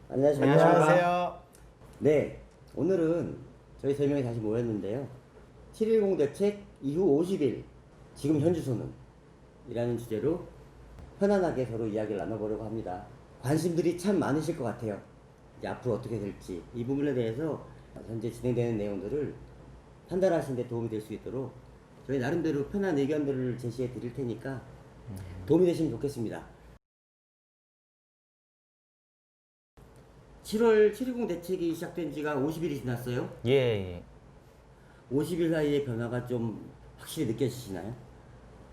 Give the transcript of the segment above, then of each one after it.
안녕하십니까. 안녕하세요. 네, 오늘은 저희 세 명이 다시 모였는데요. 7.10 대책 이후 50일, 지금 현주소는? 이라는 주제로 편안하게 서로 이야기를 나눠보려고 합니다. 관심들이 참 많으실 것 같아요. 이제 앞으로 어떻게 될지, 이 부분에 대해서 현재 진행되는 내용들을 판단하시는 데 도움이 될 수 있도록 저희 나름대로 편한 의견들을 제시해 드릴 테니까 도움이 되시면 좋겠습니다. 7월 7.10 대책이 시작된 지가 50일이 지났어요. 예. 50일 사이의 변화가 좀 확실히 느껴지시나요?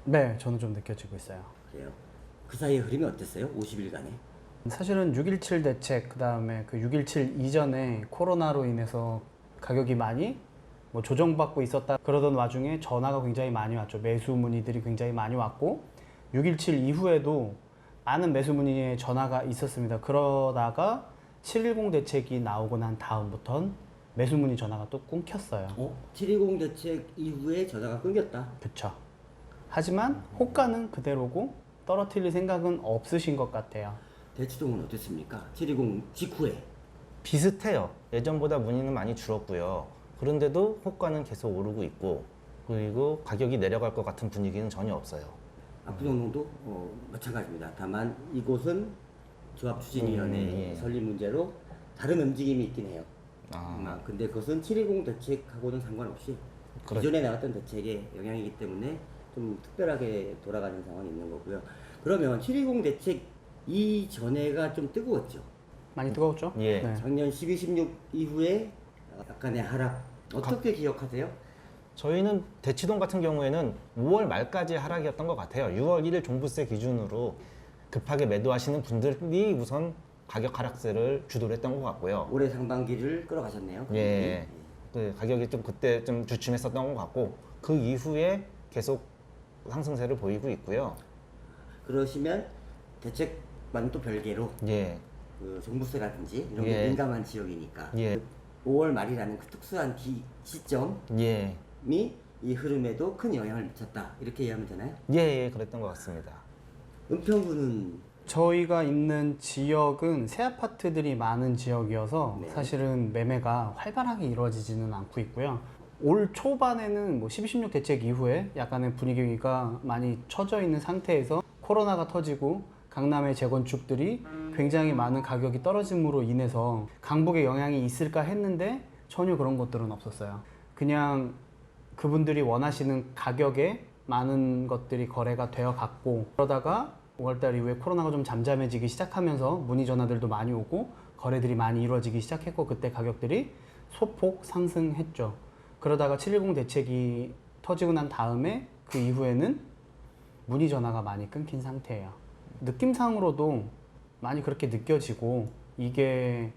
네, 저는 좀 느껴지고 있어요. 그래요. 그 사이의 흐름이 어땠어요? 50일간에? 사실은 6.17 대책, 그 다음에 그 6.17 이전에 코로나로 인해서 가격이 많이 조정받고 있었다 그러던 와중에 전화가 굉장히 많이 왔죠. 매수 문의들이 굉장히 많이 왔고 6.17 이후에도 많은 매수 문의의 전화가 있었습니다. 그러다가 7.10 대책이 나오고 난 다음부터는 매수 문의 전화가 또 끊겼어요. 7.20 대책 이후에 전화가 끊겼다. 그쵸. 하지만 호가는 그대로고 떨어뜨릴 생각은 없으신 것 같아요. 대치동은 어땠습니까? 7.20 직후에. 비슷해요. 예전보다 문의는 많이 줄었고요. 그런데도 호가는 계속 오르고 있고, 그리고 가격이 내려갈 것 같은 분위기는 전혀 없어요. 압구정동도 마찬가지입니다. 다만 이곳은 조합추진위원회 설립 문제로 다른 움직임이 있긴 해요. 근데 그것은 7.20 대책하고는 상관없이 기존에 나왔던 대책의 영향이기 때문에 좀 특별하게 돌아가는 상황이 있는 거고요. 그러면 7.20 대책 이전에가 좀 뜨거웠죠. 많이 뜨거웠죠? 예. 네. 작년 12, 16 이후에 약간의 하락. 어떻게 기억하세요? 저희는 대치동 같은 경우에는 5월 말까지 하락이었던 것 같아요. 6월 1일 종부세 기준으로 급하게 매도하시는 분들이 우선 가격 하락세를 주도를 했던 것 같고요. 올해 상반기를 끌어가셨네요. 예. 그 가격이 좀 그때 좀 주춤했었던 것 같고, 그 이후에 계속 상승세를 보이고 있고요. 그러시면 대책과는 또 별개로 예. 그 종부세라든지 이런 게 예. 민감한 지역이니까 예. 5월 말이라는 그 특수한 시점이 예. 이 흐름에도 큰 영향을 미쳤다 이렇게 이해하면 되나요? 예, 그랬던 것 같습니다. 은평구는 저희가 있는 지역은 새 아파트들이 많은 지역이어서 네. 사실은 매매가 활발하게 이루어지지는 않고 있고요. 올 초반에는 12, 16 대책 이후에 약간의 분위기가 많이 처져 있는 상태에서 코로나가 터지고 강남의 재건축들이 굉장히 많은 가격이 떨어짐으로 인해서 강북에 영향이 있을까 했는데 전혀 그런 것들은 없었어요. 그냥 그분들이 원하시는 가격에 많은 것들이 거래가 되어 갔고, 그러다가 5월달 이후에 코로나가 좀 잠잠해지기 시작하면서 문의 전화들도 많이 오고 거래들이 많이 이루어지기 시작했고, 그때 가격들이 소폭 상승했죠. 그러다가 7.10 대책이 터지고 난 다음에 그 이후에는 문의 전화가 많이 끊긴 상태예요. 느낌상으로도 많이 그렇게 느껴지고, 이게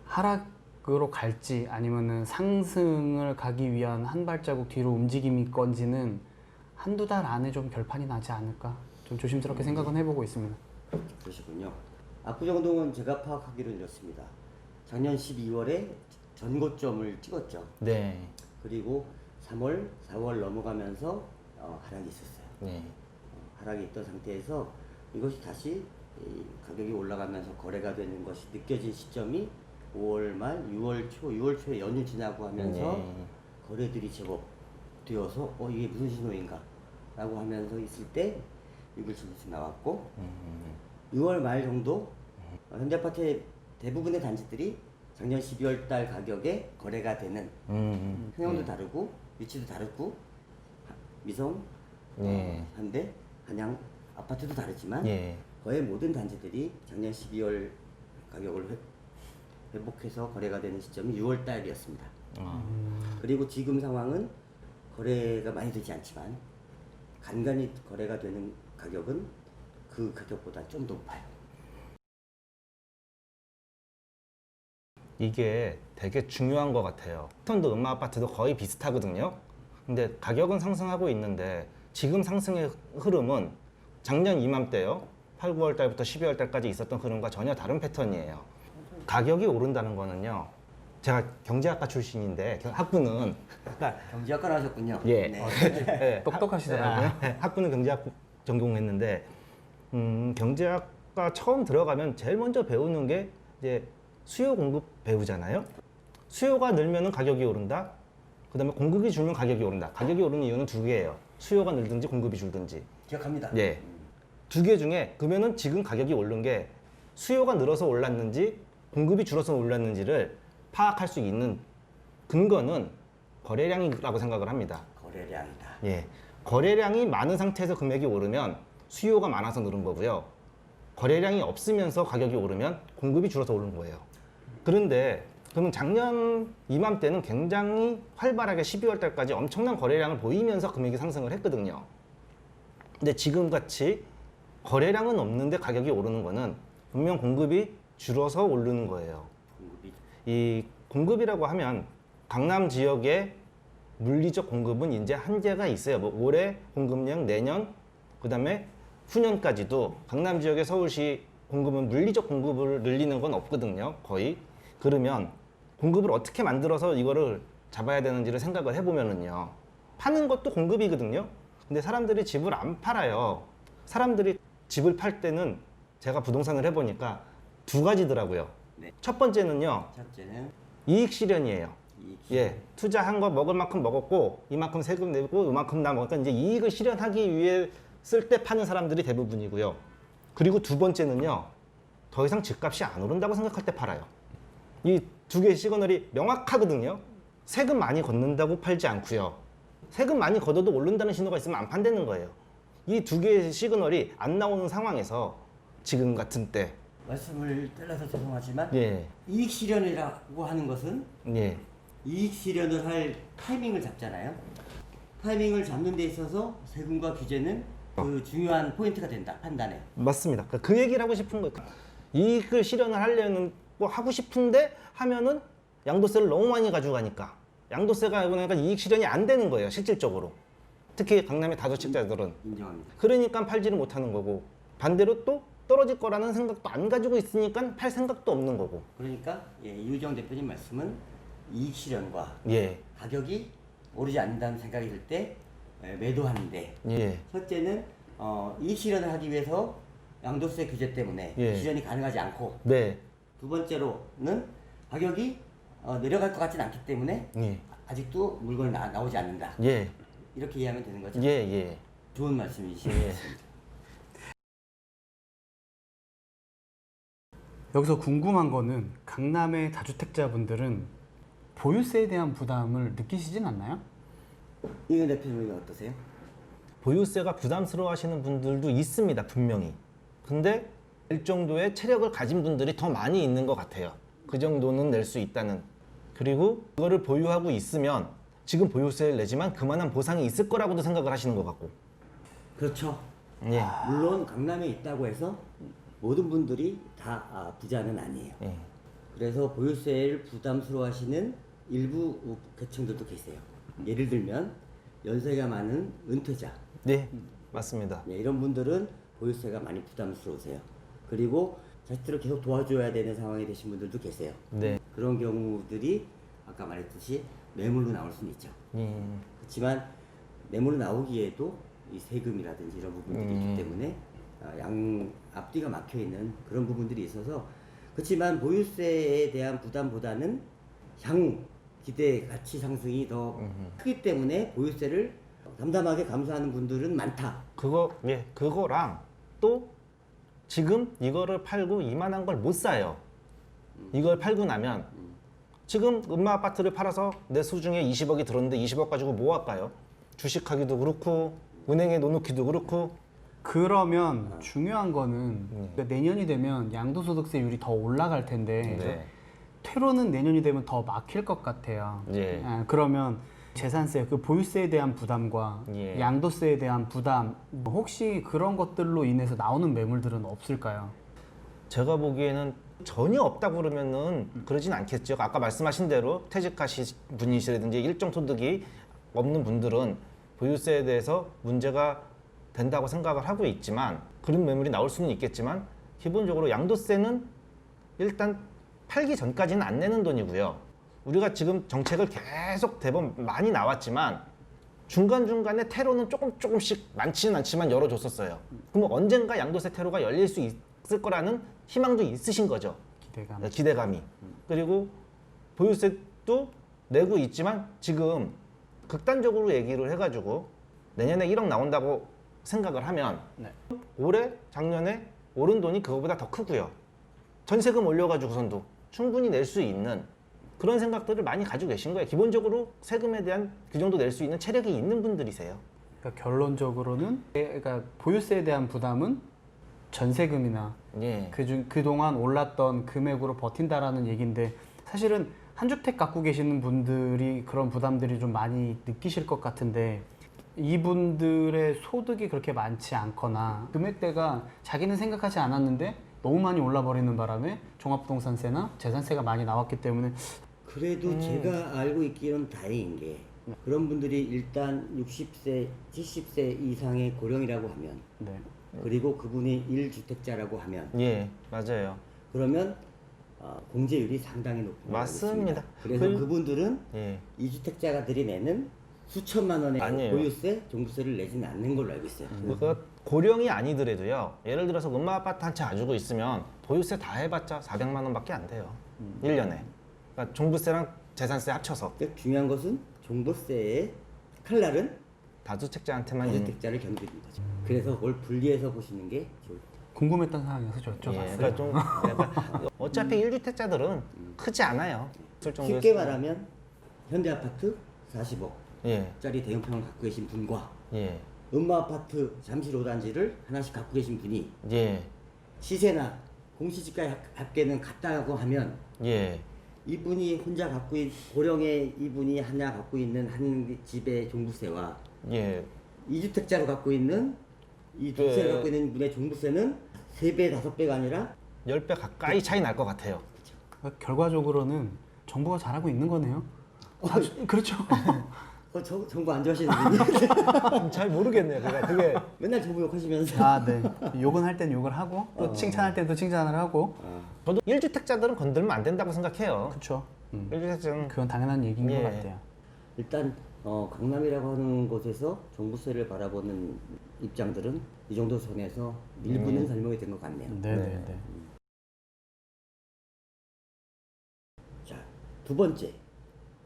하락으로 갈지 아니면은 상승을 가기 위한 한 발자국 뒤로 움직임이 건지는 한두 달 안에 좀 결판이 나지 않을까 좀 조심스럽게 생각은 해보고 있습니다. 그러시군요. 압구정동은 제가 파악하기로는 이렇습니다. 작년 12월에 전고점을 찍었죠. 네. 그리고 3월, 4월 넘어가면서 하락이 있었어요. 네. 하락이 있던 상태에서 이것이 다시 가격이 올라가면서 거래가 되는 것이 느껴진 시점이 5월 말, 6월 초, 6월 초에 연휴 지나고 하면서 네. 거래들이 제법 되어서 이게 무슨 신호인가 라고 하면서 있을 때 6.17 나왔고 6월 말 정도 현대아파트의 대부분의 단지들이 작년 12월 달 가격에 거래가 되는 평형도 다르고 위치도 다르고 미성, 네. 현대, 한양 아파트도 다르지만 예. 거의 모든 단지들이 작년 12월 가격을 회복해서 거래가 되는 시점이 6월 달이었습니다. 그리고 지금 상황은 거래가 많이 되지 않지만 간간히 거래가 되는 가격은 그 가격보다 좀 높아요. 이게 되게 중요한 것 같아요. 톤도 음마 아파트도 거의 비슷하거든요. 근데 가격은 상승하고 있는데 지금 상승의 흐름은 작년 이맘때요. 8, 9월 달부터 12월 달까지 있었던 흐름과 전혀 다른 패턴이에요. 가격이 오른다는 거는요. 제가 경제학과 출신인데 학부는 그러니까 경제학과를 하셨군요. 예. 네. 네. 똑똑하시더라고요. 학부는 경제학 전공했는데 경제학과 처음 들어가면 제일 먼저 배우는 게 이제 수요 공급 배우잖아요. 수요가 늘면은 가격이 오른다. 그다음에 공급이 줄면 가격이 오른다. 가격이 오르는 이유는 두 개예요. 수요가 늘든지 공급이 줄든지. 기억합니다. 예. 두 개 중에 그러면은 지금 가격이 오른 게 수요가 늘어서 올랐는지 공급이 줄어서 올랐는지를 파악할 수 있는 근거는 거래량이라고 생각을 합니다. 거래량이다. 예. 거래량이 많은 상태에서 금액이 오르면 수요가 많아서 늘은 거고요. 거래량이 없으면서 가격이 오르면 공급이 줄어서 오른 거예요. 그런데 그러면 작년 이맘때는 굉장히 활발하게 12월 달까지 엄청난 거래량을 보이면서 금액이 상승을 했거든요. 근데 지금 같이 거래량은 없는데 가격이 오르는 거는 분명 공급이 줄어서 오르는 거예요. 공급이 이 공급이라고 하면 강남 지역의 물리적 공급은 이제 한계가 있어요. 뭐 올해 공급량, 내년, 그다음에 후년까지도 강남 지역의 서울시 공급은 물리적 공급을 늘리는 건 없거든요. 거의. 그러면 공급을 어떻게 만들어서 이거를 잡아야 되는지를 생각을 해보면은요. 파는 것도 공급이거든요. 근데 사람들이 집을 안 팔아요. 사람들이 집을 팔 때는 제가 부동산을 해보니까 두 가지더라고요. 네. 첫 번째는요. 첫째는 이익 실현이에요. 이익 예, 투자한 거 먹을 만큼 먹었고 이만큼 세금 내고 이만큼 남았으니까 이제 이익을 실현하기 위해 쓸 때 파는 사람들이 대부분이고요. 그리고 두 번째는요, 더 이상 집값이 안 오른다고 생각할 때 팔아요. 이 두 개의 시그널이 명확하거든요. 세금 많이 걷는다고 팔지 않고요. 세금 많이 걷어도 오른다는 신호가 있으면 안 판다는 거예요. 이 두 개의 시그널이 안 나오는 상황에서 지금 같은 때, 말씀을 잘라서 죄송하지만 예, 이익 실현이라고 하는 것은 예, 이익 실현을 할 타이밍을 잡잖아요. 타이밍을 잡는 데 있어서 세금과 규제는 그 중요한 포인트가 된다. 판단에. 맞습니다. 그 얘기를 하고 싶은 거예요. 이익을 실현을 하려는 뭐 하고 싶은데 하면은 양도세를 너무 많이 가져가니까 양도세가 그러니까 이익 실현이 안 되는 거예요. 실질적으로. 특히 강남의 다저택자들은. 인정합니다. 그러니까 팔지를 못하는 거고 반대로 또 떨어질 거라는 생각도 안 가지고 있으니까 팔 생각도 없는 거고. 그러니까 예, 이유정 대표님 말씀은 이익 실현과 예, 가격이 오르지 않는다는 생각이 들 때 매도하는데 예, 첫째는 이익 실현을 하기 위해서 양도세 규제 때문에 예. 실현이 가능하지 않고 네, 두 번째로는 가격이 내려갈 것 같지는 않기 때문에 예, 아직도 물건이 나오지 않는다. 예, 이렇게 이해하면 되는 거죠. 예, 예. 좋은 말씀이신 것 예. 같습니다. 여기서 궁금한 거는 강남의 다주택자분들은 보유세에 대한 부담을 느끼시진 않나요? 이현 대표님은 어떠세요? 보유세가 부담스러워 하시는 분들도 있습니다, 분명히. 근데 일정도의 체력을 가진 분들이 더 많이 있는 것 같아요. 그 정도는 낼 수 있다는. 그리고 그거를 보유하고 있으면 지금 보유세를 내지만 그만한 보상이 있을 거라고도 생각을 하시는 것 같고. 그렇죠. 예. 물론 강남에 있다고 해서 모든 분들이 다 부자는 아니에요. 예. 그래서 보유세를 부담스러워하시는 일부 계층들도 계세요. 예를 들면 연세가 많은 은퇴자, 네, 맞습니다. 이런 분들은 보유세가 많이 부담스러우세요. 그리고 자식들을 계속 도와줘야 되는 상황이 되신 분들도 계세요. 네. 그런 경우들이 아까 말했듯이 매물로 나올 수는 있죠. 예. 그렇지만 매물로 나오기에도 이 세금이라든지 이런 부분들이 있기 때문에 양 앞뒤가 막혀 있는 그런 부분들이 있어서 그렇지만 보유세에 대한 부담보다는 향후 기대 가치 상승이 더 크기 때문에 보유세를 담담하게 감수하는 분들은 많다. 그거랑 또 지금 이거를 팔고 이만한 걸 못 사요. 이걸 팔고 나면 지금 음마 아파트를 팔아서 내 수중에 20억이 들었는데 20억 가지고 뭐 할까요? 주식하기도 그렇고 은행에 넣어놓기도 그렇고. 그러면 중요한 거는 그러니까 내년이 되면 양도소득세율이 더 올라갈 텐데 네. 퇴로는 내년이 되면 더 막힐 것 같아요. 예. 그러면 재산세, 그 보유세에 대한 부담과 예. 양도세에 대한 부담 혹시 그런 것들로 인해서 나오는 매물들은 없을까요? 제가 보기에는 전혀 없다고 그러면은 그러진 않겠죠. 아까 말씀하신 대로 퇴직하신 분이시라든지 일정 소득이 없는 분들은 보유세에 대해서 문제가 된다고 생각을 하고 있지만 그런 매물이 나올 수는 있겠지만 기본적으로 양도세는 일단 팔기 전까지는 안 내는 돈이고요. 우리가 지금 정책을 계속 대번 많이 나왔지만 중간중간에 퇴로는 조금씩 많지는 않지만 열어줬었어요. 그럼 언젠가 양도세 퇴로가 열릴 수 있을 거라는 희망도 있으신 거죠. 기대감. 그리고 보유세도 내고 있지만 지금 극단적으로 얘기를 해가지고 내년에 1억 나온다고 생각을 하면 네. 올해 작년에 오른 돈이 그거보다 더 크고요. 전세금 올려가지고선도 충분히 낼 수 있는 그런 생각들을 많이 가지고 계신 거예요. 기본적으로 세금에 대한 그 정도 낼 수 있는 체력이 있는 분들이세요. 그러니까 결론적으로는 그러니까 보유세에 대한 부담은 전세금이나 예. 그동안 올랐던 금액으로 버틴다라는 얘기인데 사실은 한 주택 갖고 계시는 분들이 그런 부담들이 좀 많이 느끼실 것 같은데 이분들의 소득이 그렇게 많지 않거나 금액대가 자기는 생각하지 않았는데 너무 많이 올라버리는 바람에 종합부동산세나 재산세가 많이 나왔기 때문에 그래도 제가 알고 있기로는 다행인 게 그런 분들이 일단 60세, 70세 이상의 고령이라고 하면 네. 그리고 그분이 1주택자라고 하면 예, 맞아요. 그러면 공제율이 상당히 높은 걸로 알고 맞습니다. 있습니다. 그래서 그분들은 예. 2주택자가들이 내는 수천만 원의 아니에요. 보유세, 종부세를 내지는 않는 걸로 알고 있어요. 그 고령이 아니더라도요. 예를 들어서 엄마 아파트 한 채 가지고 있으면 보유세 다 해봤자 400만 원밖에 안 돼요. 1년에. 그러니까 종부세랑 재산세 합쳐서 그러니까 중요한 것은 종부세의 칼날은 다주택자한테만 2주택자를 견디는 거죠. 그래서 그걸 분리해서 보시는 게 좋을 것 궁금했던 상황이어서 여쭤봤어요. 그러니까 좀 약간 어차피 1주택자들은 크지 않아요. 있을 쉽게 정도였으면. 말하면 현대아파트 40억짜리 예, 대형평을 갖고 계신 분과 예, 음마아파트 잠실 5단지를 하나씩 갖고 계신 분이 예, 시세나 공시지가 합계는 같다고 하면 예, 이분이 혼자 고령의 이분이 하나 갖고 있는 한 집의 종부세와 예. 2주택자로 갖고 있는 이 두 채를 네. 갖고 있는 분의 종부세는 3배, 5배가 아니라 10배 가까이 차이 날 것 같아요. 그러니까 결과적으로는 정부가 잘하고 있는 거네요. 그렇죠. 정부 안 좋아하시는 분이 잘 모르겠네요. 그게 맨날 정부 욕하시면서 아, 네. 욕은 할 땐 욕을 하고 또 칭찬할 때도 칭찬을 하고. 저도 1주택자들은 건들면 안 된다고 생각해요. 그렇죠. 1주택자는 그건 당연한 얘기인 예. 것 같아요. 일단 강남이라고 하는 곳에서 종부세를 바라보는 입장들은 이 정도 선에서 일부는 설명이 된 것 같네요. 네네네. 자, 두 번째.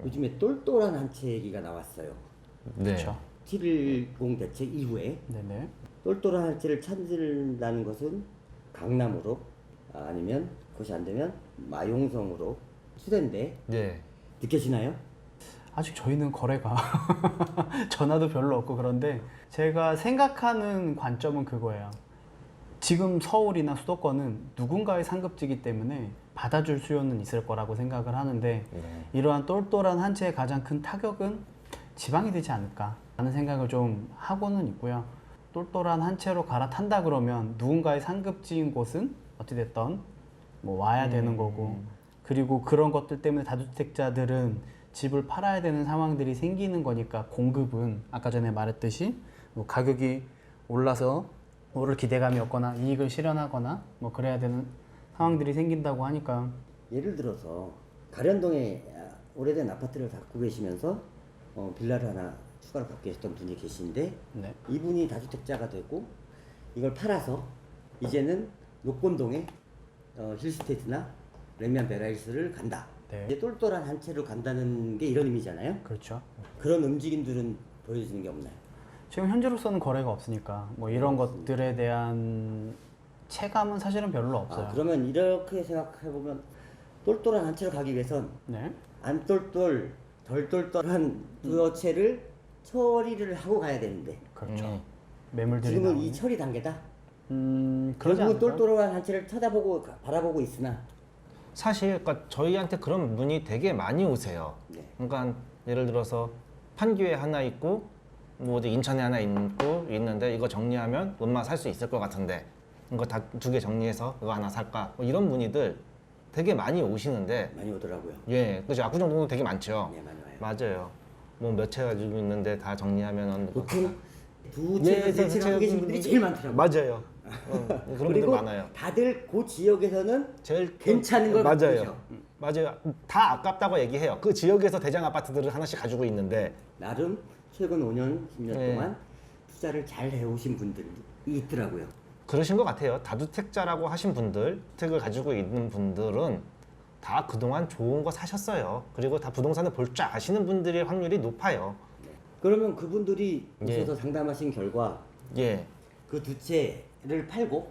요즘에 똘똘한 한 채 얘기가 나왔어요. 네. 그렇죠. 710 대책 이후에 네네. 똘똘한 한 채를 찾는다는 것은 강남으로 아니면 그것이 안 되면 마용성으로 추세인데 네. 느껴지나요? 아직 저희는 거래가 전화도 별로 없고 그런데 제가 생각하는 관점은 그거예요. 지금 서울이나 수도권은 누군가의 상급지기 때문에 받아줄 수요는 있을 거라고 생각을 하는데 네. 이러한 똘똘한 한 채의 가장 큰 타격은 지방이 되지 않을까 하는 생각을 좀 하고는 있고요. 똘똘한 한 채로 갈아탄다 그러면 누군가의 상급지인 곳은 어찌됐든 뭐 와야 되는 거고 그리고 그런 것들 때문에 다주택자들은 집을 팔아야 되는 상황들이 생기는 거니까 공급은 아까 전에 말했듯이 뭐 가격이 올라서 오를 기대감이 없거나 이익을 실현하거나 뭐 그래야 되는 상황들이 생긴다고 하니까 예를 들어서 가련동에 오래된 아파트를 갖고 계시면서 빌라를 하나 추가로 갖고 계셨던 분이 계신데 네. 이분이 다주택자가 되고 이걸 팔아서 이제는 녹본동에 힐스테이트나 레미안 베라힐스를 간다. 네. 이제 똘똘한 한 채로 간다는 게 이런 의미잖아요. 그렇죠. 그런 움직임들은 보여지는 게 없나요? 지금 현재로서는 거래가 없으니까 뭐 이런 것들에 대한 체감은 사실은 별로 없어요. 그러면 이렇게 생각해 보면 똘똘한 한 채로 가기 위해선 네. 안 똘똘 덜 똘똘한 두 채를 처리를 하고 가야 되는데 그렇죠. 매물들이 지금은 나오는. 이 처리 단계다. 그러지 결국은 않을까요? 똘똘한 한 채를 쳐다보고 바라보고 있으나 사실 그러니까 저희한테 그런 문의 되게 많이 오세요. 네. 그러니까 예를 들어서 판교에 하나 있고 뭐 어디 인천에 하나 있고 있는데 이거 정리하면 얼마 살 수 있을 것 같은데 이거 다 두 개 정리해서 이거 하나 살까? 뭐 이런 문의들 되게 많이 오시는데 많이 오더라고요. 예, 그죠. 압구정동도 되게 많죠. 네, 많이 와요. 맞아요. 뭐 몇 채 가지고 있는데 다 정리하면은 보통 두 채, 세 채 갖고 계신 분들이 제일 많더라고요. 맞아요. 그런 분들 그리고 많아요. 다들 그 지역에서는 제일 괜찮은 걸 갖고 맞아요. 계셔. 맞아요. 다 아깝다고 얘기해요. 그 지역에서 대장 아파트들을 하나씩 가지고 있는데 나름 최근 5년, 10년 네. 동안 투자를 잘 해오신 분들이 있더라고요. 그러신 것 같아요. 다주택자라고 하신 분들, 주택을 가지고 있는 분들은 다 그동안 좋은 거 사셨어요. 그리고 다 부동산을 볼 줄 아시는 분들의 확률이 높아요. 그러면 그분들이 예. 오셔서 상담하신 결과 예. 그 두 채를 팔고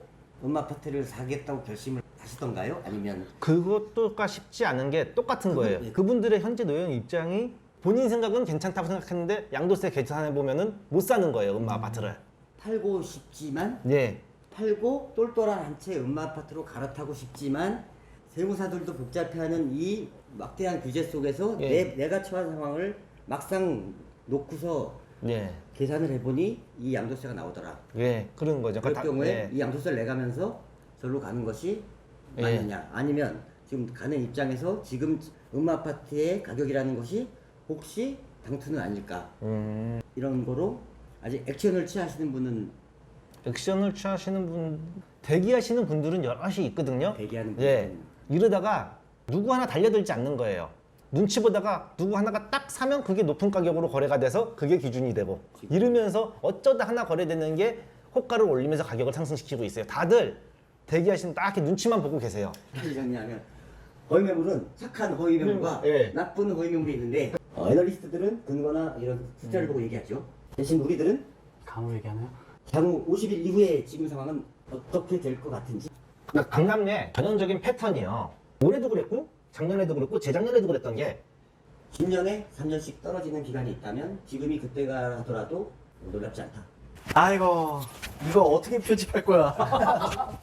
아파트를 사겠다고 결심을 하시던가요? 아니면 그것도가 쉽지 않은 게 똑같은 거예요. 예. 그분들의 현재 노연 입장이 본인 생각은 괜찮다고 생각했는데 양도세 계산해 보면은 못 사는 거예요. 아파트를. 팔고 싶지만 예. 팔고 똘똘한 한 채 아파트로 갈아타고 싶지만 세무사들도 복잡해하는 이 막대한 규제 속에서 예. 내가 처한 상황을 막상 놓고서 예. 계산을 해보니 이 양도세가 나오더라. 예. 그런 거죠. 그럴 다- 경우에 예. 이 양도세를 내가면서 절로 가는 것이 예. 맞느냐? 아니면 지금 가는 입장에서 지금 아파트의 가격이라는 것이 혹시 당투는 아닐까? 이런 거로 아직 액션을 취하시는 분은 액션을 취하시는 분, 대기하시는 분들은 여럿이 있거든요. 대기하는 예. 분은 이러다가 누구 하나 달려들지 않는 거예요. 눈치 보다가 누구 하나가 딱 사면 그게 높은 가격으로 거래가 돼서 그게 기준이 되고 이러면서 어쩌다 하나 거래되는 게 호가를 올리면서 가격을 상승시키고 있어요. 다들 대기하시는 딱히 눈치만 보고 계세요. 다시 정리하면 허위 매물은 착한 허위 매물과 예. 나쁜 허위 매물이 있는데 애널리스트들은 근거나 이런 숫자를 보고 얘기하죠. 대신 우리들은 간호 얘기하나요? 향후 50일 이후에 지금 상황은 어떻게 될 것 같은지. 강남의 전형적인 패턴이요. 올해도 그랬고 작년에도 그랬고 재작년에도 그랬던 게 10년에 3년씩 떨어지는 기간이 있다면 지금이 그때가 하더라도 놀랍지 않다. 아이고 이거 어떻게 표집할 거야?